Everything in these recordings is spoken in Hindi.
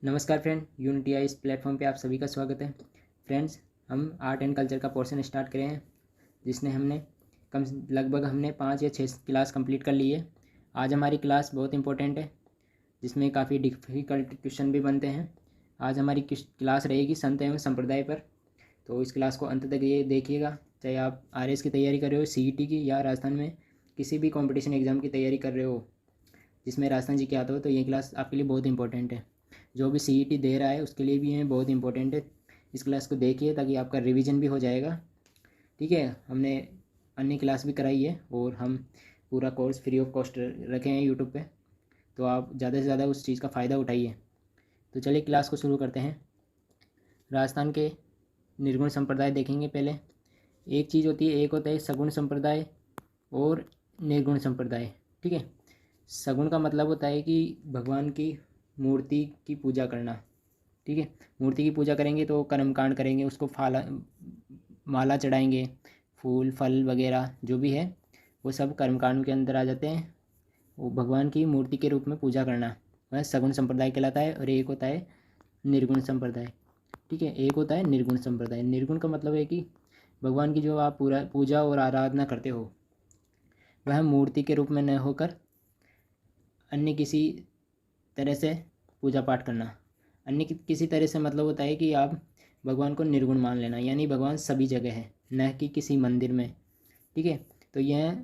नमस्कार फ्रेंड, यूनिटी आई इस प्लेटफॉर्म पे आप सभी का स्वागत है। फ्रेंड्स, हम आर्ट एंड कल्चर का पोर्शन स्टार्ट करें हैं, जिसने लगभग हमने 5 या 6 क्लास कंप्लीट कर ली है। आज हमारी क्लास बहुत इंपॉर्टेंट है, जिसमें काफ़ी डिफ़िकल्ट क्वेश्चन भी बनते हैं। आज हमारी क्लास रहेगी संत एवं संप्रदाय पर। तो इस क्लास को अंत तक ये देखिएगा, चाहे आप आरएस की तैयारी कर रहे हो, सीईटी की, या राजस्थान में किसी भी कंपटीशन एग्ज़ाम की तैयारी कर रहे हो जिसमें राजस्थान जी के आता हो, तो ये क्लास आपके लिए बहुत इंपॉर्टेंट है। जो भी सीईटी दे रहा है उसके लिए भी ये बहुत इंपॉर्टेंट है। इस क्लास को देखिए ताकि आपका रिवीजन भी हो जाएगा। ठीक है, हमने अन्य क्लास भी कराई है और हम पूरा कोर्स फ्री ऑफ कॉस्ट रखे हैं यूट्यूब पे, तो आप ज़्यादा से ज़्यादा उस चीज़ का फ़ायदा उठाइए। तो चलिए क्लास को शुरू करते हैं। राजस्थान के निर्गुण संप्रदाय देखेंगे। पहले एक चीज़ होती है, एक होता है सगुण संप्रदाय और निर्गुण संप्रदाय। ठीक है, सगुण का मतलब होता है कि भगवान की मूर्ति की पूजा करना। ठीक है, मूर्ति की पूजा करेंगे तो कर्मकांड करेंगे, उसको माला चढ़ाएंगे, फूल फल वगैरह जो भी है वो सब कर्मकांड के अंदर आ जाते हैं। वो भगवान की मूर्ति के रूप में पूजा करना वह सगुण संप्रदाय कहलाता है। और एक होता है निर्गुण संप्रदाय। ठीक है, एक होता है निर्गुण संप्रदाय। निर्गुण का मतलब है कि भगवान की जो आप पूरा पूजा और आराधना करते हो वह मूर्ति के रूप में न होकर अन्य किसी तरह से पूजा पाठ करना। अन्य किसी तरह से मतलब होता है कि आप भगवान को निर्गुण मान लेना, यानी भगवान सभी जगह है, न कि किसी मंदिर में। ठीक है, तो यह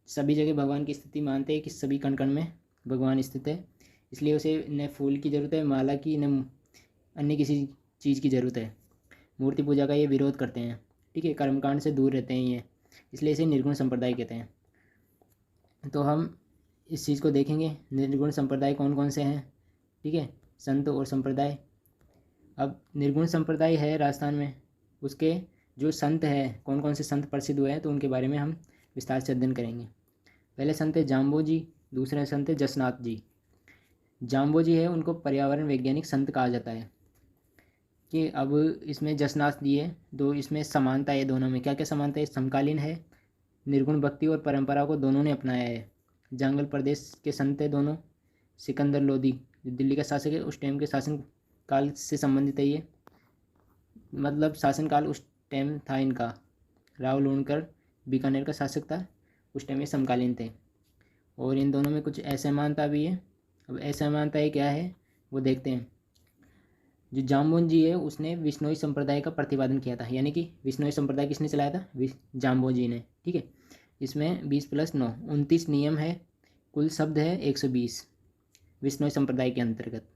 सभी जगह भगवान की स्थिति मानते हैं कि सभी कण कण में भगवान स्थित है, इसलिए उसे न फूल की ज़रूरत है, माला की, न अन्य किसी चीज़ की ज़रूरत है। मूर्ति पूजा का ये विरोध करते हैं। ठीक है, कर्मकांड से दूर रहते हैं ये, इसलिए इसे निर्गुण संप्रदाय कहते हैं। तो हम इस चीज़ को देखेंगे, निर्गुण संप्रदाय कौन कौन से हैं। ठीक है, संत और संप्रदाय। अब निर्गुण संप्रदाय है राजस्थान में, उसके जो संत हैं, कौन कौन से संत प्रसिद्ध हुए हैं, तो उनके बारे में हम विस्तार से अध्ययन करेंगे। पहले संत है जाम्बो जी, दूसरे संत है जसनाथ जी। जाम्बो जी है, उनको पर्यावरण वैज्ञानिक संत कहा जाता है। कि अब इसमें जसनाथ जी है, तो इसमें समानता है दोनों में। क्या क्या समानता है? समकालीन है, निर्गुण भक्ति और परंपरा को दोनों ने अपनाया है। जंगल प्रदेश के संत है दोनों। सिकंदर लोदी जो दिल्ली का शासक है, उस टाइम के शासन काल से संबंधित है ये, मतलब शासनकाल उस टाइम था इनका। राव लोणकर बीकानेर का शासक था, उस टाइम ये समकालीन थे। और इन दोनों में कुछ असमानता भी है। अब असमानताएं क्या है वो देखते हैं। जो जाम्बोन जी है, उसने विश्नोई संप्रदाय का प्रतिपादन किया था, यानी कि विश्नोई संप्रदाय किसने चलाया था? जाम्बो जी ने। ठीक है, इसमें 20+9 29 नियम है, कुल शब्द है 120 विष्णु संप्रदाय के अंतर्गत।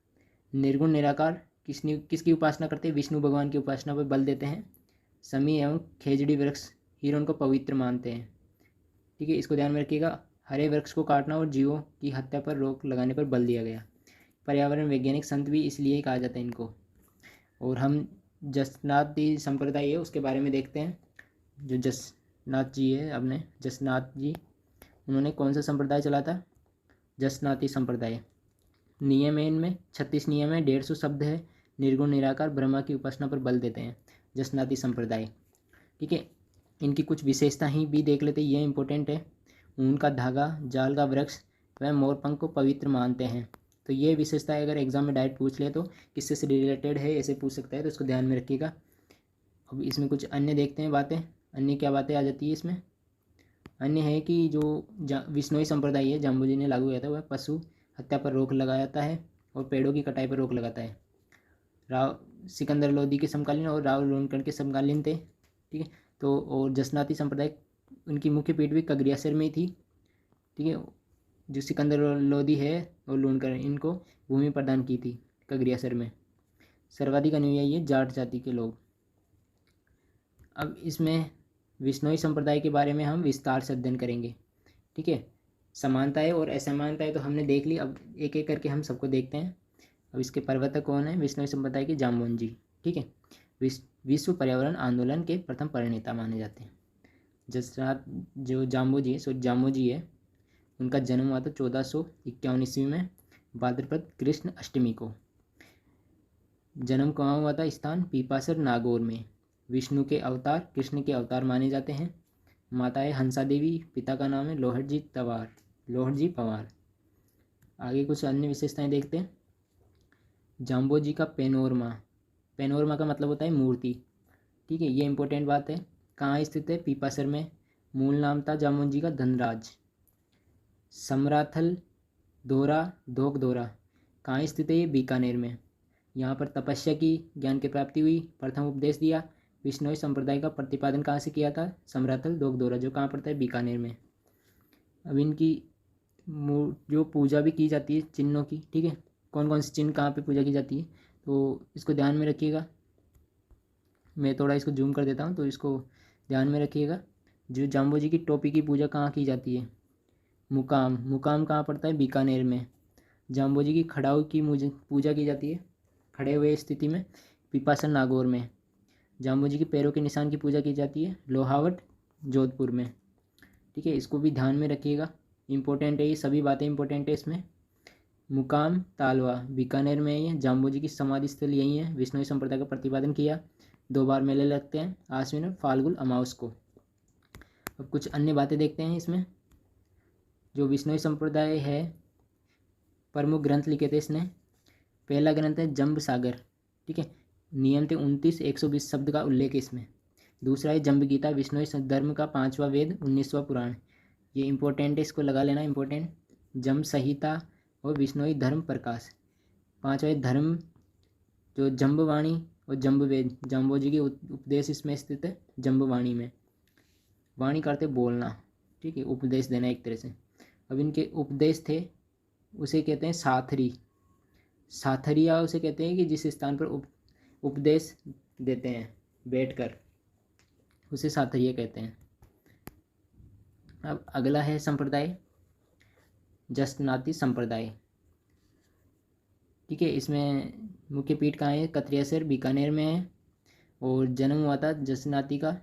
निर्गुण निराकार किसकी उपासना करते हैं? विष्णु भगवान की उपासना पर बल देते हैं। समी एवं खेजड़ी वृक्ष हिरण को पवित्र मानते हैं। ठीक है, इसको ध्यान में रखिएगा। हरे वृक्ष को काटना और जीवों की हत्या पर रोक लगाने पर बल दिया गया। पर्यावरण वैज्ञानिक संत भी इसलिए कहा जाता है इनको। और हम जसनाथी संप्रदाय है उसके बारे में देखते हैं। जो जसनाथ जी है, अपने जसनाथ जी, उन्होंने कौन सा संप्रदाय चला था? जसनाथी संप्रदाय। नियम है इनमें 36 नियम है, 150 शब्द है। निर्गुण निराकार ब्रह्मा की उपासना पर बल देते हैं जसनाती संप्रदाय। ठीक है, इनकी कुछ विशेषता ही भी देख लेते हैं, ये इंपॉर्टेंट है। उनका धागा, जाल का वृक्ष व मोरपंख को पवित्र मानते हैं। तो ये विशेषता अगर एग्जाम में डायरेक्ट पूछ ले तो किससे से रिलेटेड है ऐसे पूछ सकता है, तो इसको ध्यान में रखिएगा। अब इसमें कुछ अन्य देखते हैं बातें। अन्य क्या बातें आ जाती है इसमें? अन्य है कि जो विश्नोई संप्रदाय है, जाम्बू जी ने लागू किया था, वह पशु हत्या पर रोक लगाता है और पेड़ों की कटाई पर रोक लगाता है। राव सिकंदर लोदी के समकालीन और राव लोणकर के समकालीन थे। ठीक है, तो और जसनाती संप्रदाय, उनकी मुख्य पीठ भी कगरियासर में ही थी। ठीक है, जो सिकंदर लोदी है और लोणकर, इनको भूमि प्रदान की थी कगरियासर में। सर्वाधिक अनुयायी है जाट जाति के लोग। अब इसमें विश्नोई संप्रदाय के बारे में हम विस्तार से अध्ययन करेंगे। ठीक है, समानताएं और असमानताएं तो हमने देख ली, अब एक एक करके हम सबको देखते हैं। अब इसके प्रवर्तक कौन है? विश्नोई संप्रदाय के जाम्बोन जी। ठीक है, विश्व पर्यावरण आंदोलन के प्रथम प्रणेता माने जाते हैं। जसरात जो जाम्बो जी है, जाम्बो जी है, उनका जन्म हुआ था 1451 ईस्वी में भाद्रपद कृष्ण अष्टमी को। जन्म कहाँ हुआ था? स्थान पीपासर नागौर में। विष्णु के अवतार, कृष्ण के अवतार माने जाते हैं। माता है हंसा देवी, पिता का नाम है लोहट जी पवार। आगे कुछ अन्य विशेषताएं देखते हैं। जाम्बोजी का पेनोरमा, पेनोरमा का मतलब होता है मूर्ति। ठीक है, ये इंपॉर्टेंट बात है। कहाँ स्थित है? पीपासर में। मूल नाम था जाम्बोजी का धनराज। समराथल दोरा धोक दोरा कहाँ स्थित है? ये बीकानेर में। यहाँ पर तपस्या की, ज्ञान की प्राप्ति हुई, प्रथम उपदेश दिया। विष्णोई संप्रदाय का प्रतिपादन कहाँ से किया था? समराथल धोक दोरा, जो कहाँ पड़ता है? बीकानेर में। अब इनकी जो पूजा भी की जाती है चिन्हों की, ठीक है, कौन कौन से चिन्ह कहाँ पे पूजा की जाती है, तो इसको ध्यान में रखिएगा। मैं थोड़ा इसको जूम कर देता हूँ तो इसको ध्यान में रखिएगा। जो जाम्बोजी की टोपी की पूजा कहाँ की जाती है? मुकाम, मुकाम कहाँ पड़ता है? बीकानेर में। जाम्बोजी की खड़ाऊ की पूजा की जाती है खड़े हुए स्थिति में, पीपासन नागौर में। जाम्बोजी के पैरों के निशान की पूजा की जाती है लोहावट जोधपुर में। ठीक है, इसको भी ध्यान में रखिएगा, इंपॉर्टेंट है, ये सभी बातें इंपॉर्टेंट है इसमें। मुकाम तालवा बीकानेर में है ये। जाम्बोजी की समाधि स्थल यही है। विष्णु संप्रदाय का प्रतिपादन किया। 2 बार मेले लगते हैं, आश्विन और फाल्गुन अमावस को। अब कुछ अन्य बातें देखते हैं इसमें। जो विष्णु संप्रदाय है, प्रमुख ग्रंथ लिखे थे इसने। पहला ग्रंथ है जम्ब सागर, ठीक है, नियम थे 29, 120 शब्द का उल्लेख है इसमें। दूसरा है जम्ब गीता, विष्णु धर्म का 5वां वेद, 19वां पुराण। ये इंपॉर्टेंट है, इसको लगा लेना, इंपॉर्टेंट। जम्ब संहिता और विष्णु धर्म प्रकाश, 5वां धर्म जो जम्बवाणी और जम्बवेद, जाम्बोजी के उपदेश इसमें स्थित है जम्बवाणी में। वाणी करते बोलना, ठीक है, उपदेश देना एक तरह से। अब इनके उपदेश थे, उसे कहते हैं साथरी। साथरिया उसे कहते हैं कि जिस स्थान पर उपदेश देते हैं बैठकर, उसे साथरिया कहते हैं। अब अगला है संप्रदाय जसनाती संप्रदाय। ठीक है, इसमें मुख्य पीठ कहाँ है? कतरियासर बीकानेर में है। और जन्म हुआ था जसनाती का,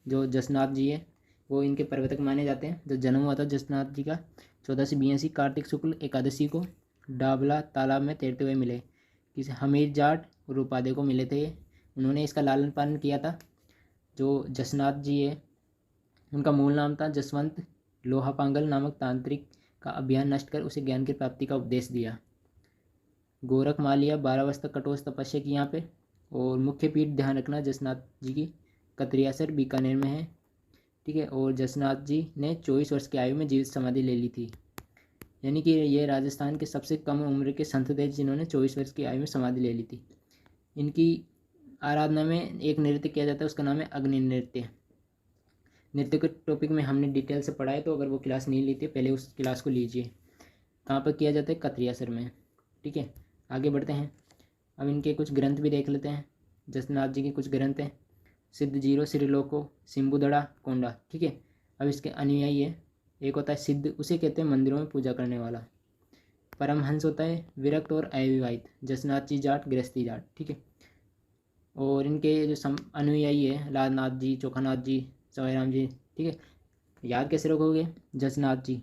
जो जसनाथ जी है वो इनके प्रवर्तक माने जाते हैं। जो जन्म हुआ था जसनाथ जी का 1482 कार्तिक शुक्ल एकादशी को डाबला तालाब में तैरते हुए मिले। किसी हमीर जाट और उपाध्याय को मिले थे। उन्होंने इसका लालन पालन किया था। जो जसनाथ जी है उनका मूल नाम था जसवंत। लोहापांगल नामक तांत्रिक का अभियान नष्ट कर उसे ज्ञान की प्राप्ति का उपदेश दिया। गोरख मालिया 12 वर्ष तक कठोर तपस्या की यहाँ पे। और मुख्य पीठ ध्यान रखना जसनाथ जी की कतरियासर बीकानेर में है। ठीक है, और जसनाथ जी ने 24 वर्ष की आयु में जीवित समाधि ले ली थी। यानी कि ये राजस्थान के सबसे कम उम्र के संत थे जिन्होंने 24 वर्ष की आयु में समाधि ले ली थी। इनकी आराधना में एक नृत्य किया जाता है, उसका नाम है अग्नि नृत्य। नृत्य के टॉपिक में हमने डिटेल से पढ़ा है, तो अगर वो क्लास नहीं ली थी पहले उस क्लास को लीजिए। कहाँ पर किया जाता है? कतरियासर में। ठीक है, आगे बढ़ते हैं। अब इनके कुछ ग्रंथ भी देख लेते हैं। जसनाथ जी के कुछ ग्रंथ हैं। सिद्ध जीरो, श्रीलोको, सिम्बुदड़ा, कोंडा। ठीक है, अब इसके अनुयायी है। एक होता है सिद्ध, उसे कहते हैं मंदिरों में पूजा करने वाला। परमहंस होता है विरक्त और अविवाहित। जसनाथ जी जाट, गृहस्थी जाट। ठीक है, और इनके जो अनुयायी है लालनाथ जी, चोखानाथ जी, सवाईराम जी। ठीक है, याद कैसे रखोगे? जसनाथ जी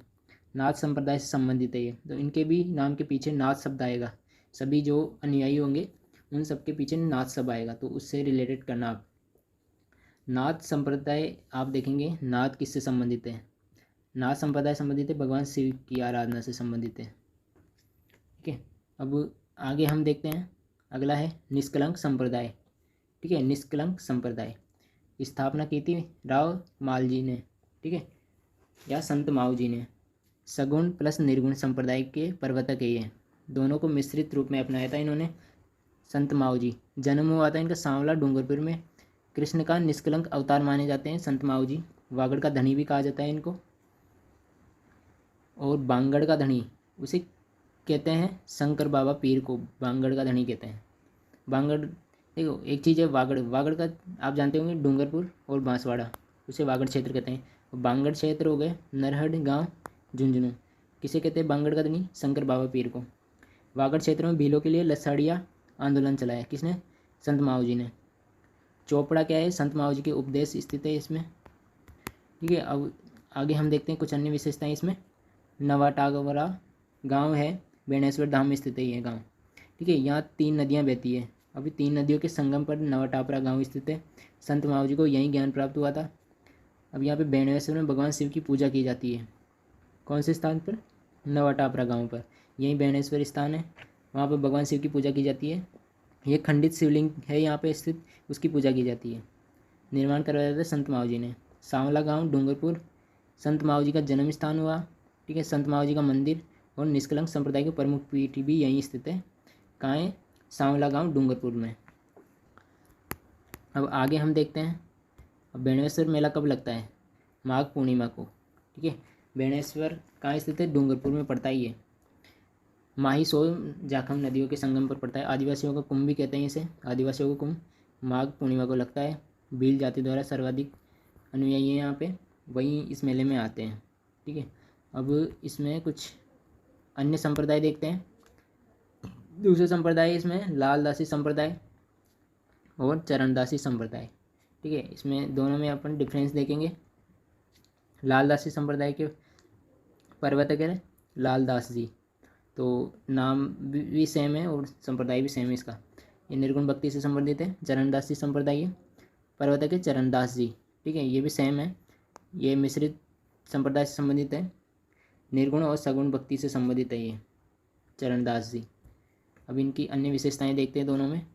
नाथ संप्रदाय से संबंधित है ये, तो इनके भी नाम के पीछे नाथ शब्द आएगा। सभी जो अनुयायी होंगे उन सबके पीछे नाथ शब्द आएगा, तो उससे रिलेटेड करना आप। नाथ संप्रदाय आप देखेंगे नाथ किससे संबंधित है? नाथ संप्रदाय संबंधित है भगवान शिव की आराधना से संबंधित है। ठीक है, अब आगे हम देखते हैं। अगला है निष्कलंक संप्रदाय। ठीक है, निष्कलंक संप्रदाय स्थापना की थी राव माल जी ने, ठीक है, या संत माऊ जी ने। सगुण प्लस निर्गुण संप्रदाय के प्रवर्तक है ये। दोनों को मिश्रित रूप में अपनाया था इन्होंने। संत माऊ जी, जन्म हुआ था इनका सांवला डूंगरपुर में। कृष्ण का निष्कलंक अवतार माने जाते हैं संत माऊ जी। वागड़ का धनी भी कहा जाता है इनको। और बांगड़ का धनी उसे कहते हैं शंकर बाबा पीर को बांगड़ का धनी कहते हैं। बांगड़ देखो, एक चीज़ है वागड़, वागड़ का आप जानते होंगे डूंगरपुर और बांसवाड़ा, उसे वागड़ क्षेत्र कहते हैं। और बांगड़ क्षेत्र हो गए नरहड़ गांव झुंझुनू, किसे कहते हैं? बांगड़ का धनी शंकर बाबा पीर को। वागड़ क्षेत्र में भीलों के लिए लसाड़िया आंदोलन चलाया, किसने? संत माऊ जी ने। चोपड़ा क्या है? संत माऊ जी के उपदेश स्थित है इसमें। ठीक है, अब आगे हम देखते हैं कुछ अन्य विशेषताएं इसमें। नवाटागवरा गांव है, बेणेश्वर धाम में स्थित है ये गांव। ठीक है, यहाँ 3 नदियाँ बहती है। अभी 3 नदियों के संगम पर नवाटापरा गांव स्थित है। संत माऊ जी को यहीं ज्ञान प्राप्त हुआ था। अब यहाँ पे बेणेश्वर में भगवान शिव की पूजा की जाती है। कौन से स्थान पर? नवाटापरा गांव पर। यहीं बेणेश्वर स्थान है। वहाँ पर भगवान शिव की पूजा की जाती है। ये खंडित शिवलिंग है यहाँ पे स्थित, उसकी पूजा की जाती है। निर्माण करवाया था संत माऊ जी ने। सांवला गांव डूंगरपुर संत माऊ जी का जन्म स्थान हुआ। ठीक है, संत माऊ जी का मंदिर और निष्कलंक संप्रदाय की प्रमुख पीठ भी यहीं स्थित है। कहाँ है? सांवला गांव डूंगरपुर में। अब आगे हम देखते हैं, अब बेणेश्वर मेला कब लगता है? माघ पूर्णिमा को। ठीक है, बेणेश्वर कहाँ स्थित है? डूंगरपुर में पड़ता ही है। माही सोम जाखम नदियों के संगम पर पड़ता है। आदिवासियों का कुंभ भी कहते हैं इसे, आदिवासियों का कुंभ माघ पूर्णिमा को लगता है। भील जाति द्वारा सर्वाधिक अनुयायी हैं यहाँ पे, वहीं इस मेले में आते हैं। ठीक है, अब इसमें कुछ अन्य संप्रदाय देखते हैं। दूसरे संप्रदाय इसमें लालदासी संप्रदाय और चरणदासी संप्रदाय। ठीक है, इसमें दोनों में अपन डिफरेंस देखेंगे। लालदासी संप्रदाय के प्रवर्तक है लालदास जी, तो नाम भी सेम है और संप्रदाय भी सेम है इसका। ये निर्गुण भक्ति से संबंधित है। चरणदासी संप्रदाय है, प्रवर्तक है चरणदास जी। ठीक है, ये भी सेम है। ये मिश्रित संप्रदाय से संबंधित है, निर्गुण और सगुण भक्ति से संबंधित है ये चरणदास जी। अब इनकी अन्य विशेषताएं देखते हैं दोनों में।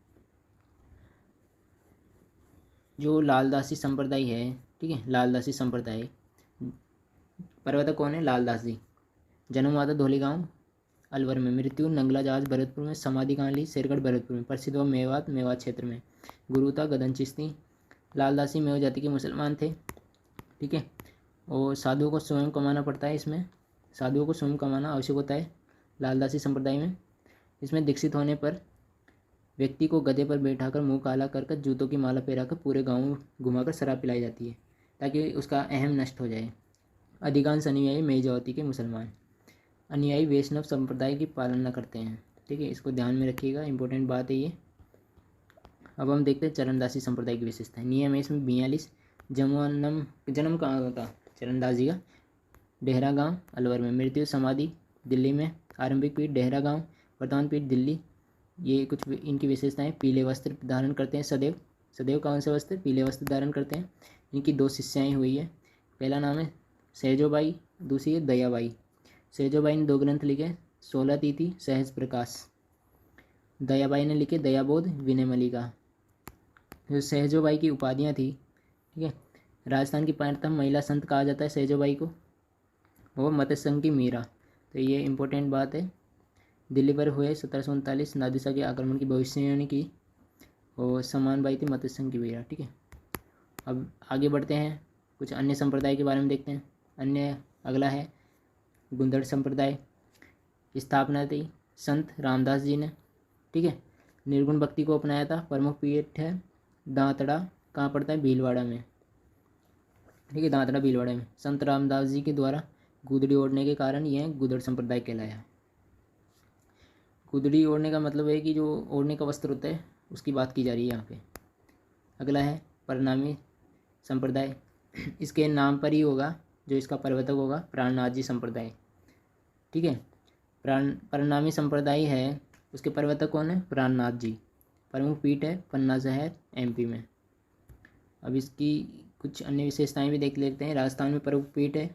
जो लालदासी संप्रदाय है, ठीक है, लालदासी संप्रदाय प्रवर्तक कौन है? लालदास जी। जन्म हुआ था धौलीगांव अलवर में। मृत्यु नंगला जहाज भरतपुर में। समाधि कहाँ ली? शेरगढ़ भरतपुर में। प्रसिद्ध हुआ मेवात, मेवात क्षेत्र में। गुरु था गदन चिश्ती। लालदासी मेव जाति के मुसलमान थे। ठीक है, और साधुओं को स्वयं कमाना पड़ता है। इसमें साधुओं को स्वयं कमाना आवश्यक होता है लालदासी संप्रदाय में। इसमें दीक्षित होने पर व्यक्ति को गधे पर बैठाकर मुंह काला कर जूतों की माला पहराकर पूरे गांव में घुमाकर शराब पिलाई जाती है ताकि उसका अहम नष्ट हो जाए। अधिकांश अनुयायी मेजावती के मुसलमान अनुयायी वैष्णव संप्रदाय की पालना करते हैं। ठीक है, इसको ध्यान में रखिएगा, इंपॉर्टेंट बात है ये। अब हम देखते हैं चरणदासी संप्रदाय की विशेषता। नियम है इसमें 42। जन्म कहाँ होता? चरणदास जी का डेहरा गांव अलवर में। मृत्यु समाधि दिल्ली में। आरंभिक पीठ डेहरा गांव, वर्तमान पीठ दिल्ली। ये कुछ इनकी विशेषताएं। पीले वस्त्र धारण करते हैं सदैव। सदैव कौन से वस्त्र? पीले वस्त्र धारण करते हैं। इनकी 2 शिष्याएँ हुई है। पहला नाम है सहजोबाई, दूसरी है दयाबाई। सहजोबाई ने 2 ग्रंथ लिखे, 16 तिथि सहज प्रकाश। दयाबाई ने लिखे दयाबोध विनय मलिका। जो सहजोबाई की उपाधियाँ थी, ठीक है, राजस्थान की प्रथम महिला संत कहा जाता है सहजोबाई को, वो मत्स्य संघ की मीरा। तो ये इम्पोर्टेंट बात है। दिल्ली पर हुए 1739 नादिशा के आक्रमण की भविष्यवाणी की, और समान बाई थी मत्स्य संघ की मीरा। ठीक है, अब आगे बढ़ते हैं, कुछ अन्य संप्रदाय के बारे में देखते हैं। अन्य अगला है गुंदड़ संप्रदाय। स्थापना थी संत रामदास जी ने। ठीक है, निर्गुण भक्ति को अपनाया था। प्रमुख पीठ है दांतड़ा, कहाँ पड़ता है? भीलवाड़ा में। ठीक है, दांतड़ा भीलवाड़ा में। संत रामदास जी के द्वारा गुदड़ी ओढ़ने के कारण यह गुदड़ संप्रदाय कहलाया। गुदड़ी ओढ़ने का मतलब है कि जो ओढ़ने का वस्त्र होता है उसकी बात की जा रही है यहाँ पे। अगला है परिणामी संप्रदाय। इसके नाम पर ही होगा, जो इसका प्रवर्तक होगा प्राणनाथ जी संप्रदाय। ठीक है, परिणामी संप्रदाय है, उसके प्रवर्तक कौन है? प्राणनाथ जी। प्रमुख पीठ है पन्ना शहर एमपी में। अब इसकी कुछ अन्य विशेषताएं भी देख लेते हैं। राजस्थान में प्रमुख पीठ है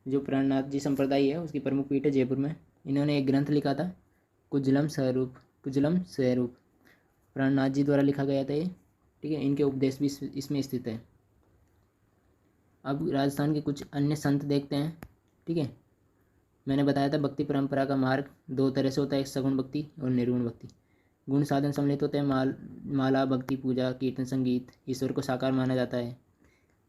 जो प्राणनाथ जी संप्रदाय है उसकी प्रमुख पीठ है जयपुर में। इन्होंने एक ग्रंथ लिखा था कुजलम स्वरूप, प्राणनाथ जी द्वारा लिखा गया था ये। ठीक है, इनके उपदेश भी इसमें स्थित है। अब राजस्थान के कुछ अन्य संत देखते हैं। ठीक है, मैंने बताया था भक्ति परंपरा का मार्ग 2 तरह से होता है, एक सगुण भक्ति और निर्गुण भक्ति। गुण साधन सम्मिलित होते हैं। माला भक्ति, पूजा, कीर्तन, संगीत। ईश्वर को साकार माना जाता है,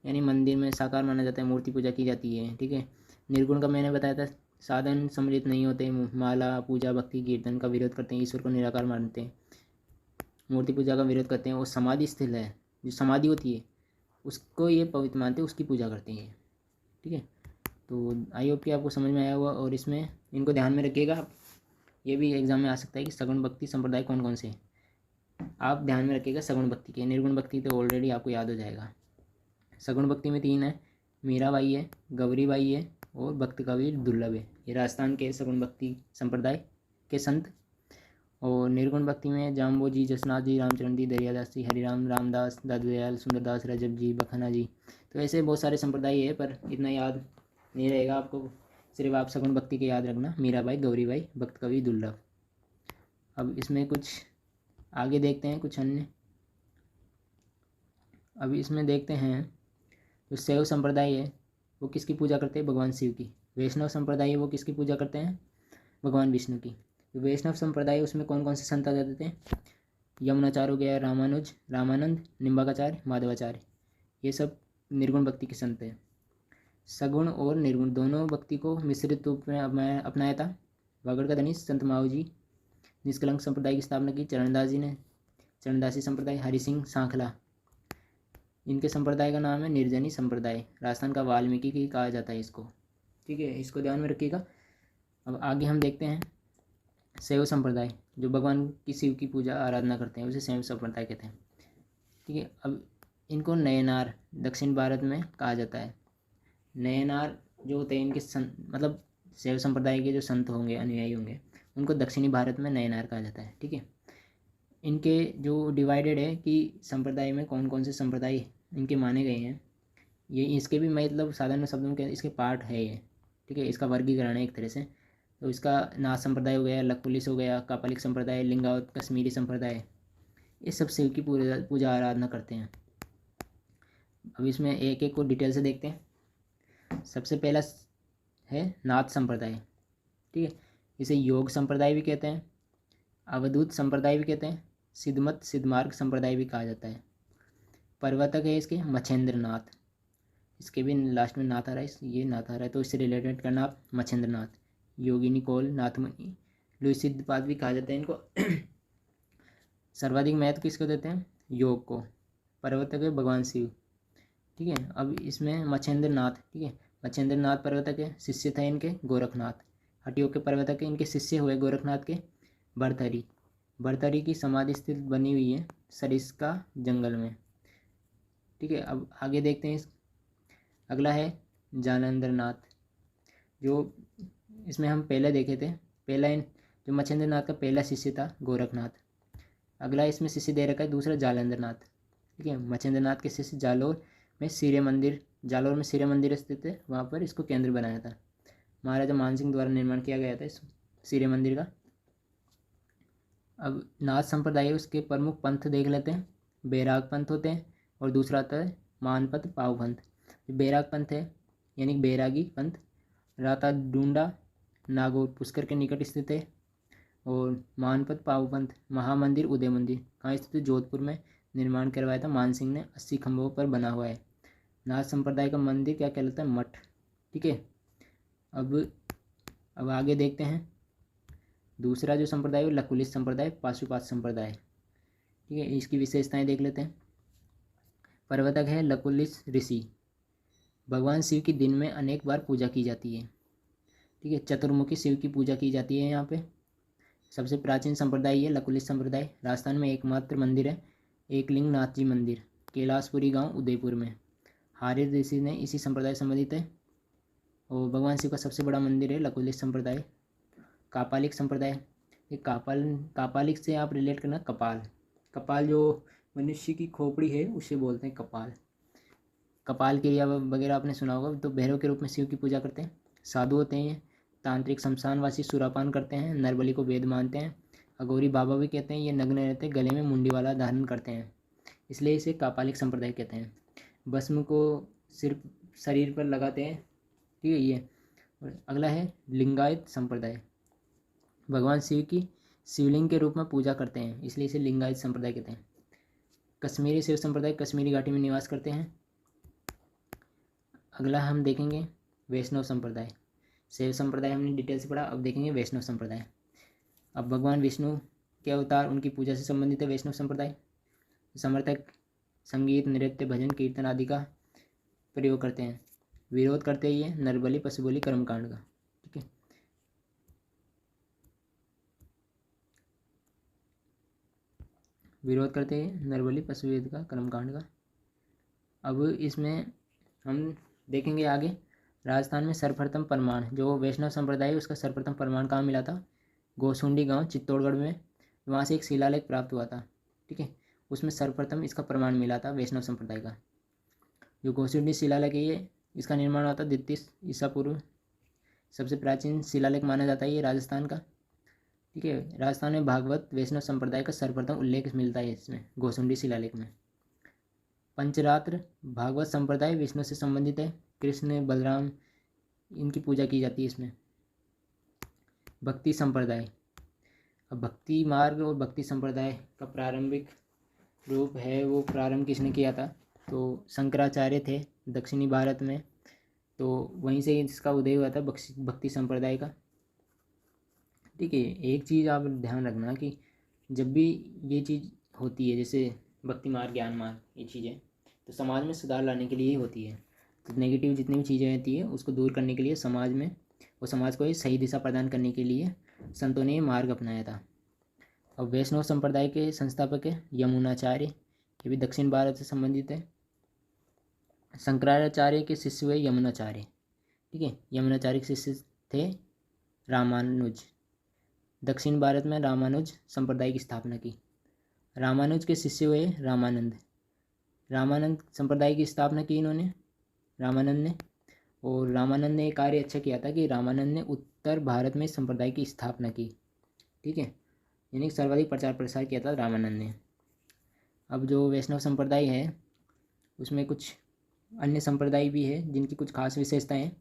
यानी मंदिर में साकार माना जाता है, मूर्ति पूजा की जाती है। ठीक है, निर्गुण का मैंने बताया था साधन सम्मिलित नहीं होते, माला पूजा भक्ति कीर्तन का विरोध करते हैं, ईश्वर को निराकार मानते हैं, मूर्ति पूजा का विरोध करते हैं। वो समाधि स्थिल है, जो समाधि होती है उसको ये पवित्र मानते हैं, उसकी पूजा करते हैं। ठीक है, तो आई होप कि आपको समझ में आया होगा, और इसमें इनको ध्यान में रखिएगा। ये भी एग्जाम में आ सकता है कि सगुण भक्ति संप्रदाय कौन कौन से हैं। आप ध्यान में रखिएगा सगुण भक्ति के। निर्गुण भक्ति तो ऑलरेडी आपको याद हो जाएगा। सगुण भक्ति में 3 है, मीराबाई है, गौरीबाई है और भक्त कबीर दुर्लभ है। ये राजस्थान के सगुण भक्ति संप्रदाय के संत। और निर्गुण भक्ति में जाम्बो जी, जसनाथ जी, रामचरण जी, दरियादास जी, हरिराम, रामदास, दादूदयाल, सुंदरदास, रजब जी, बखना जी। तो ऐसे बहुत सारे संप्रदाय है, पर इतना याद नहीं रहेगा आपको। सिर्फ आप सगुण भक्ति के याद रखना, मीराबाई, गौरीबाई, भक्त कवि दुर्लभ। अब इसमें कुछ आगे देखते हैं कुछ अन्य। अभी इसमें देखते हैं जो शैव संप्रदाय है वो किसकी पूजा करते हैं? भगवान शिव की। वैष्णव संप्रदाय है वो किसकी पूजा करते हैं? भगवान विष्णु की। वैष्णव संप्रदाय उसमें कौन कौन से संत आ जाते थे? यमुनाचार्य हो गया, रामानुज, रामानंद, निम्बाकाचार्य, माधवाचार्य, ये सब निर्गुण भक्ति के संत हैं। सगुण और निर्गुण दोनों भक्ति को मिश्रित रूप में अपनाया था। वागड़ का धनी संत माऊ जी। निष्कलंक संप्रदाय की स्थापना की चरणदास जी ने। चरणदासी संप्रदाय हरि सिंह सांखला, इनके संप्रदाय का नाम है निर्जनी संप्रदाय। राजस्थान का वाल्मीकि की कहा जाता है इसको। ठीक है, इसको ध्यान में रखिएगा। अब आगे हम देखते हैं शैव संप्रदाय, जो भगवान की शिव की पूजा आराधना करते हैं उसे शैव संप्रदाय कहते हैं। ठीक है, अब इनको नयनार दक्षिण भारत में कहा जाता है। नयनार जो होते हैं इनके मतलब शैव संप्रदाय के जो संत होंगे, अनुयायी होंगे, उनको दक्षिणी भारत में नयनार कहा जाता है। ठीक है, इनके जो डिवाइडेड है कि संप्रदाय में कौन कौन से संप्रदाय इनके माने गए हैं, ये इसके भी मतलब साधारण शब्दों के इसके पार्ट है ये। ठीक है, इसका वर्गीकरण है एक तरह से। तो इसका नाथ संप्रदाय हो गया, लकुलिस हो गया, कापालिक संप्रदाय, लिंगावत, कश्मीरी संप्रदाय, ये सब शिव की पूजा आराधना करते हैं। अब इसमें एक एक को डिटेल से देखते हैं। सबसे पहला है नाथ संप्रदाय। ठीक है, इसे योग संप्रदाय भी कहते हैं, अवधूत संप्रदाय भी कहते हैं, सिद्धमत सिद्धमार्ग संप्रदाय भी कहा जाता है। प्रवर्तक है इसके मच्छेंद्र नाथ, इसके भी लास्ट में नाथ आ रहा है, ये नाथ आ रहा है तो इससे रिलेटेड करना आप मच्छेंद्र नाथ, योगी निकोल, नाथमुनि, लुई सिद्धपाद भी कहा जाता है इनको। सर्वाधिक महत्व किसको देते हैं? योग को। प्रवर्तक है भगवान शिव। ठीक है, अब इसमें मच्छेंद्र नाथ, ठीक है, मच्छेंद्र नाथ प्रवर्तक है, शिष्य थे इनके गोरखनाथ। हटियोग के प्रवर्तक है, इनके शिष्य हुए गोरखनाथ के भरथरी। भरथरी की समाधि स्थित बनी हुई है सरिस्का जंगल में। ठीक है, अब आगे देखते हैं। अगला है जालंधर नाथ, जो इसमें हम पहले देखे थे। पहला जो मच्छेंद्र नाथ का पहला शिष्य था गोरखनाथ। अगला इसमें शिष्य दे रखा है दूसरा जालंधर नाथ। ठीक है, मच्छेंद्र नाथ के शिष्य जालोर में सूर्य मंदिर, जालोर में सूर्य मंदिर स्थित है, वहाँ पर इसको केंद्र बनाया था। महाराजा मानसिंह द्वारा निर्माण किया गया था इस सूर्य मंदिर का। अब नाथ संप्रदाय उसके प्रमुख पंथ देख लेते हैं। बैराग पंथ होते हैं और दूसरा आता है मानपत पाव पंथ। बैराग पंथ है यानी बैरागी पंथ, राता डूंडा नागौर पुष्कर के निकट स्थित है। और मानपत पाव पंथ महामंदिर उदय मंदिर कहाँ स्थित है? जोधपुर में निर्माण करवाया था मानसिंह ने, 80 खंभों पर बना हुआ है। नाथ संप्रदाय का मंदिर क्या कहलाता है? मठ। ठीक है, अब आगे देखते हैं। दूसरा जो संप्रदाय है लकुलिस संप्रदाय, पाशुपात संप्रदाय। ठीक है, इसकी विशेषताएं देख लेते हैं। प्रवर्तक है लकुलिस ऋषि। भगवान शिव की दिन में अनेक बार पूजा की जाती है। ठीक है, चतुर्मुखी शिव की पूजा की जाती है यहाँ पे। सबसे प्राचीन संप्रदाय है लकुलिस संप्रदाय। राजस्थान में एकमात्र मंदिर है एकलिंग नाथ जी मंदिर, कैलाशपुरी गांव उदयपुर में। हारिर ऋषि ने इसी संप्रदाय से संबंधित है। और भगवान शिव का सबसे बड़ा मंदिर है लकुलिस संप्रदाय। कापालिक संप्रदाय, ये कापालिक से आप रिलेट करना कपाल। कपाल जो मनुष्य की खोपड़ी है उसे बोलते हैं कपाल। कपाल क्रिया वगैरह आपने सुना होगा। तो भैरव के रूप में शिव की पूजा करते हैं। साधु होते हैं, तांत्रिक शमशानवासी सुरापान करते हैं, नरबली को वेद मानते हैं। अघोरी बाबा भी कहते हैं, ये नग्न रहते हैं, गले में मुंडी वाला धारण करते हैं, इसलिए इसे कापालिक संप्रदाय कहते हैं। भस्म को सिर्फ शरीर पर लगाते हैं। ठीक है, ये। और अगला है लिंगायत संप्रदाय। भगवान शिव की शिवलिंग के रूप में पूजा करते हैं, इसलिए इसे लिंगायत संप्रदाय कहते हैं। कश्मीरी शिव संप्रदाय कश्मीरी घाटी में निवास करते हैं। अगला हम देखेंगे वैष्णव संप्रदाय। शैव संप्रदाय हमने डिटेल से पढ़ा, अब देखेंगे वैष्णव संप्रदाय। अब भगवान विष्णु के अवतार उनकी पूजा से संबंधित है वैष्णव संप्रदाय। समर्थक संगीत, नृत्य, भजन, कीर्तन आदि का प्रयोग करते हैं। विरोध करते हैं ये नरबलि, पशुबलि, कर्मकांड का। ठीक है, विरोध करते हैं नरबलि, पशुवध का, कर्मकांड का। अब इसमें हम देखेंगे आगे। राजस्थान में सर्वप्रथम प्रमाण जो वैष्णव संप्रदाय है उसका सर्वप्रथम प्रमाण कहाँ मिला था? गोसुंडी गांव चित्तौड़गढ़ में, वहाँ से एक शिलालेख प्राप्त हुआ था। ठीक है, उसमें सर्वप्रथम इसका प्रमाण मिला था वैष्णव संप्रदाय का। जो गोसुंडी शिलालेख है ये, इसका निर्माण हुआ था 33 ईसा पूर्व। सबसे प्राचीन शिलालेख माना जाता है ये राजस्थान का। ठीक है। राजस्थान में भागवत वैष्णव संप्रदाय का सर्वप्रथम उल्लेख मिलता है इसमें घोसुंडी शिलालेख में। पंचरात्र भागवत संप्रदाय विष्णु से संबंधित है, कृष्ण बलराम इनकी पूजा की जाती है इसमें। भक्ति संप्रदाय, अब भक्ति मार्ग और भक्ति संप्रदाय का प्रारंभिक रूप है वो प्रारंभ किसने किया था, तो शंकराचार्य थे दक्षिणी भारत में, तो वहीं से इसका उदय हुआ था भक्ति संप्रदाय का। ठीक है। एक चीज़ आप ध्यान रखना कि जब भी ये चीज़ होती है जैसे भक्ति मार्ग ज्ञान मार्ग ये चीज़ें, तो समाज में सुधार लाने के लिए ही होती है। तो नेगेटिव जितनी भी चीज़ें होती है उसको दूर करने के लिए समाज में और समाज को एक सही दिशा प्रदान करने के लिए संतों ने ये मार्ग अपनाया था। और वैष्णव संप्रदाय के संस्थापक है यमुनाचार्य, ये भी दक्षिण भारत से संबंधित है। शंकराचार्य के शिष्य हुए यमुनाचार्य। ठीक है। यमुनाचार्य के शिष्य थे रामानुज। दक्षिण भारत में रामानुज संप्रदाय की स्थापना की। रामानुज के शिष्य हुए रामानंद। रामानंद संप्रदाय की स्थापना की इन्होंने रामानंद ने। और रामानंद ने एक कार्य अच्छा किया था कि रामानंद ने उत्तर भारत में संप्रदाय की स्थापना की। ठीक है। यानी सर्वाधिक प्रचार प्रसार किया था रामानंद ने। अब जो वैष्णव संप्रदाय है उसमें कुछ अन्य संप्रदाय भी है जिनकी कुछ खास विशेषताएं हैं।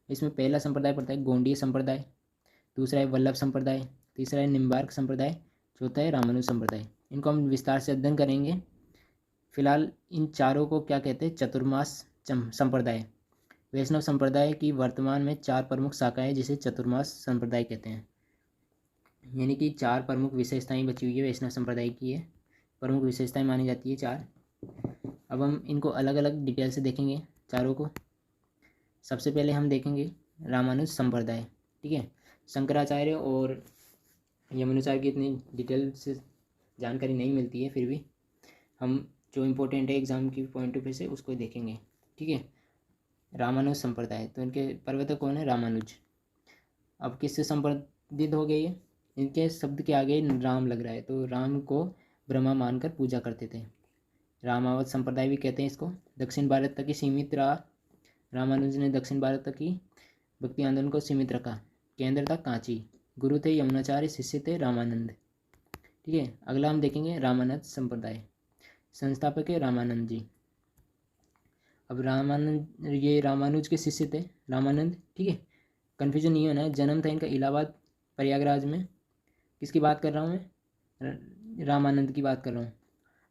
इसमें पहला संप्रदाय पड़ता है गोंडीय संप्रदाय, दूसरा है वल्लभ संप्रदाय, तीसरा है निम्बार्क संप्रदाय, चौथा है रामानुज संप्रदाय। इनको हम विस्तार से अध्ययन करेंगे। फिलहाल इन चारों को क्या कहते हैं, चतुर्मास संप्रदाय। वैष्णव संप्रदाय की वर्तमान में 4 प्रमुख शाखाएं जिसे चतुर्मास संप्रदाय कहते हैं। यानी कि 4 प्रमुख विशेषताएं बची हुई है वैष्णव संप्रदाय की है, प्रमुख विशेषताएं मानी जाती है 4। अब हम इनको अलग अलग डिटेल से देखेंगे चारों को। सबसे पहले हम देखेंगे रामानुज संप्रदाय। ठीक है। शंकराचार्य और यमुनाचार्य की इतनी डिटेल से जानकारी नहीं मिलती है, फिर भी हम जो इम्पोर्टेंट है एग्जाम की पॉइंट ऑफ व्यू से उसको देखेंगे। ठीक है। रामानुज संप्रदाय, तो इनके प्रवर्तक कौन है, रामानुज। अब किससे संबंधित हो गए ये, इनके शब्द के आगे राम लग रहा है तो राम को ब्रह्मा मानकर पूजा करते थे। रामावत संप्रदाय भी कहते हैं इसको। दक्षिण भारत तक ही सीमित रहा। रामानुज ने दक्षिण भारत तक ही भक्ति आंदोलन को सीमित रखा। केंद्र था कांची। गुरु थे यमुनाचार्य, शिष्य थे रामानंद। ठीक है। अगला हम देखेंगे रामानंद संप्रदाय। संस्थापक है रामानंद जी। अब रामानंद ये रामानुज के शिष्य थे रामानंद। ठीक है। कन्फ्यूजन नहीं होना है, जन्म था इनका इलाहाबाद प्रयागराज में। किसकी बात कर रहा हूँ मैं, रामानंद की बात कर रहा हूँ।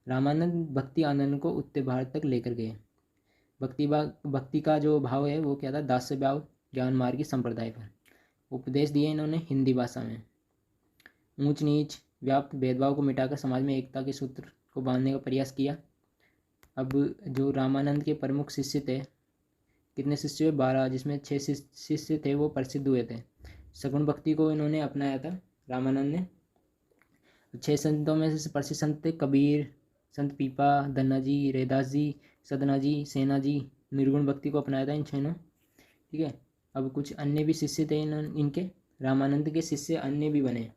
रामानंद भक्ति आंदोलन को उत्तर भारत तक लेकर गए। भक्ति का जो भाव है वो क्या था, दास्य भाव ज्ञान मार्ग की संप्रदाय पर उपदेश दिए इन्होंने हिंदी भाषा में। ऊंच नीच व्याप्त भेदभाव को मिटाकर समाज में एकता के सूत्र को बांधने का प्रयास किया। अब जो रामानंद के प्रमुख शिष्य थे, कितने शिष्य हुए, 12, जिसमें 6 शिष्य थे वो प्रसिद्ध हुए थे। सगुण भक्ति को इन्होंने अपनाया था रामानंद ने। 6 संतों में से प्रसिद्ध संत थे कबीर, संत पीपा, धन्ना जी, रैदास जी, सदना जी, सेना जी। निर्गुण भक्ति को अपनाया था इन 6 ने। ठीक है। अब कुछ अन्य भी शिष्य थे इनके। रामानंद के शिष्य अन्य भी बने,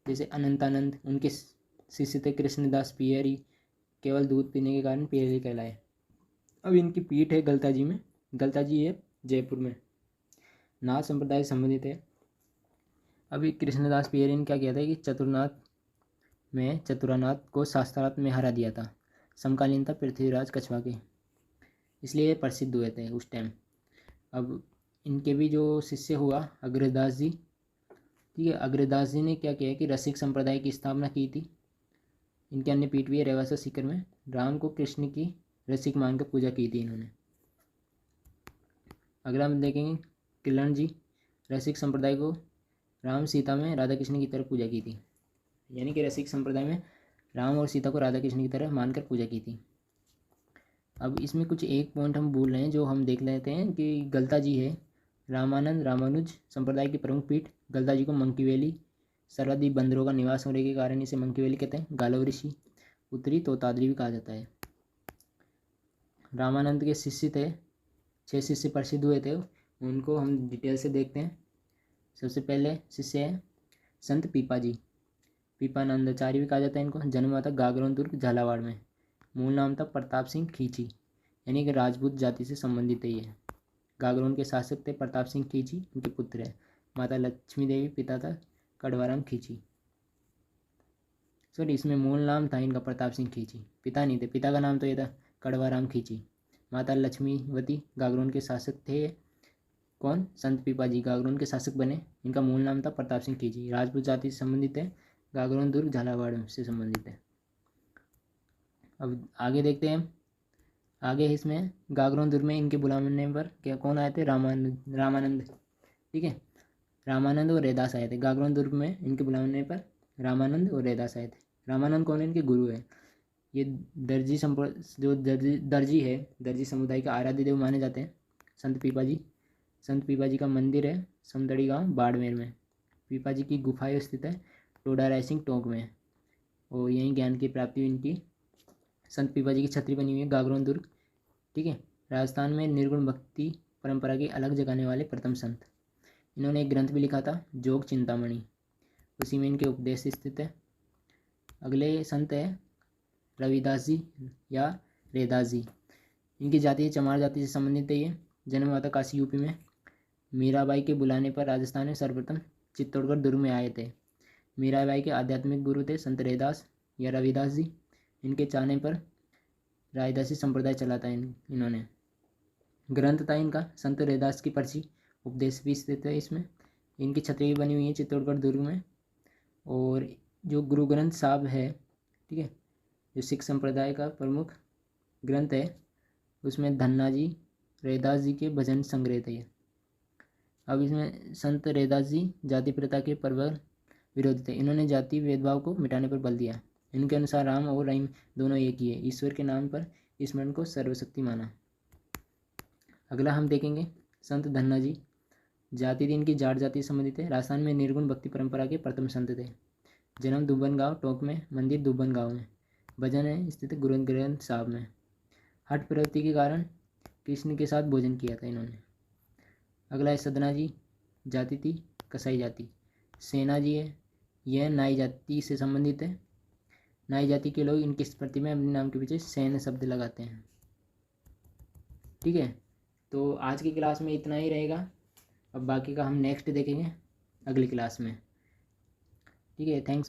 जैसे अनंतानंद, उनके शिष्य थे कृष्णदास पियरी, केवल दूध पीने के कारण पियरी कहलाए। अब इनकी पीठ है गलता जी में। गलता जी है जयपुर में। नाथ संप्रदाय से संबंधित है। अभी कृष्णदास पियरी ने क्या किया था कि चतुरानाथ को शास्त्रार्थ में हरा दिया था। समकालीन था पृथ्वीराज कछवा के, इसलिए प्रसिद्ध हुए थे उस टाइम। अब इनके भी जो शिष्य हुआ अग्रदास जी। ठीक है। अग्रदास जी ने क्या किया कि रसिक संप्रदाय की स्थापना की थी। इनके अन्य पीठ भी है रेवासा सीकर में। राम को कृष्ण की रसिक मानकर पूजा की थी इन्होंने। अगला हम देखेंगे किरण जी। रसिक संप्रदाय को राम सीता में राधा कृष्ण की तरह पूजा की थी। यानी कि रसिक संप्रदाय में राम और सीता को राधा कृष्ण की तरह मानकर पूजा की थी। अब इसमें कुछ एक पॉइंट हम भूल रहे हैं जो हम देख लेते हैं कि गलता जी है रामानंद रामानुज संप्रदाय की प्रमुख पीठ। गलता जी को मंकी वैली, सर्वाधिक बंदरों का निवास होने के कारण इसे मंकी वैली कहते हैं। गालव ऋषि, उत्तरी तोताद्री भी कहा जाता है। रामानंद के शिष्य थे, 6 शिष्य प्रसिद्ध हुए थे, उनको हम डिटेल से देखते हैं। सबसे पहले शिष्य है संत पीपा जी। पीपानंदाचार्य भी कहा जाता है इनको। जन्म हुआ था गागरोन दुर्ग झालावाड़ में। मूल नाम था प्रताप सिंह खींची, यानी कि राजपूत जाति से संबंधित है ये। गागरोन के शासक थे प्रताप सिंह खींची, उनके पुत्र है। माता लक्ष्मी देवी, पिता था कड़वाराम खींची। सॉरी, इसमें मूल नाम था इनका प्रताप सिंह खींची, पिता नहीं थे, पिता का नाम तो ये था कड़वाराम खींची। माता लक्ष्मीवती गागरोन के शासक थे। कौन? संत पीपाजी गागरोन के शासक बने। इनका मूल नाम था प्रताप सिंह खींची। राजपूत जाति से संबंधित है। गागरोन दुर्ग झालावाड़ से संबंधित है। अब आगे देखते हैं। आगे इसमें गागरोन दुर्ग में इनके बुलाने पर क्या कौन आए थे? रामानंद। ठीक है, रामानंद और रैदास आए थे। गागरोन दुर्ग में इनके बुलाने पर रामानंद और रैदास आए थे। रामानंद कौन है? इनके गुरु है। ये दर्जी जो दर्जी है, दर्जी समुदाय का आराध्य देव माने जाते हैं संत पीपाजी। संत पीपाजी का मंदिर है समदड़ी गांव बाड़मेर में। पीपाजी की गुफाएं स्थित है टोडा रायसिंह टोंक में, और यहीं ज्ञान की प्राप्ति इनकी। संत पीपाजी की छतरी बनी हुई है गागरोन दुर्ग। ठीक है, राजस्थान में निर्गुण भक्ति परंपरा की अलग जगाने वाले प्रथम संत। इन्होंने एक ग्रंथ भी लिखा था जोग चिंतामणि, उसी में इनके उपदेश स्थित है। अगले संत है रविदास जी या रैदास जी। इनकी जाति चमार जाति से संबंधित है। ये जन्म हुआ था काशी यूपी में। मीराबाई के बुलाने पर राजस्थान में सर्वप्रथम चित्तौड़गढ़ दुर्ग में आए थे। मीराबाई के आध्यात्मिक गुरु थे संत रैदास या रविदास जी। इनके चाहने पर रायदासी संप्रदाय चला था इन्होंने। ग्रंथ था इनका संत रैदास की पर्ची, उपदेश भी स्थित है इसमें। इनकी छतरी भी बनी हुई है चित्तौड़गढ़ दुर्ग में। और जो गुरु ग्रंथ साहब है, ठीक है, जो सिख संप्रदाय का प्रमुख ग्रंथ है, उसमें धन्ना जी रैदास जी के भजन संग्रह थे। अब इसमें संत रैदास जी जाति प्रथा के प्रबल विरोधी थे। इन्होंने जाति भेदभाव को मिटाने पर बल दिया। इनके अनुसार राम और रहीम दोनों एक ही है। ईश्वर के नाम पर स्मरण को सर्वशक्ति माना। अगला हम देखेंगे संत धन्ना जी। जाति थी इनकी जाट जाति से संबंधित है। राजस्थान में निर्गुण भक्ति परंपरा के प्रथम संत थे। जन्म दुब्बन गांव टोंक में, मंदिर दुब्बन गांव में, भजन है स्थित गुरु ग्रंथ साहब में। हठ प्रवृत्ति के कारण कृष्ण के साथ भोजन किया था इन्होंने। अगला है सदना जी, जाति थी कसाई जाति। सेना जी है, यह नाई जाति से संबंधित है। नाई जाति के लोग इनकी स्मृति में अपने नाम के पीछे सेन शब्द लगाते हैं। ठीक है, तो आज की क्लास में इतना ही रहेगा। अब बाकी का हम नेक्स्ट देखेंगे अगली क्लास में। ठीक है, थैंक्स।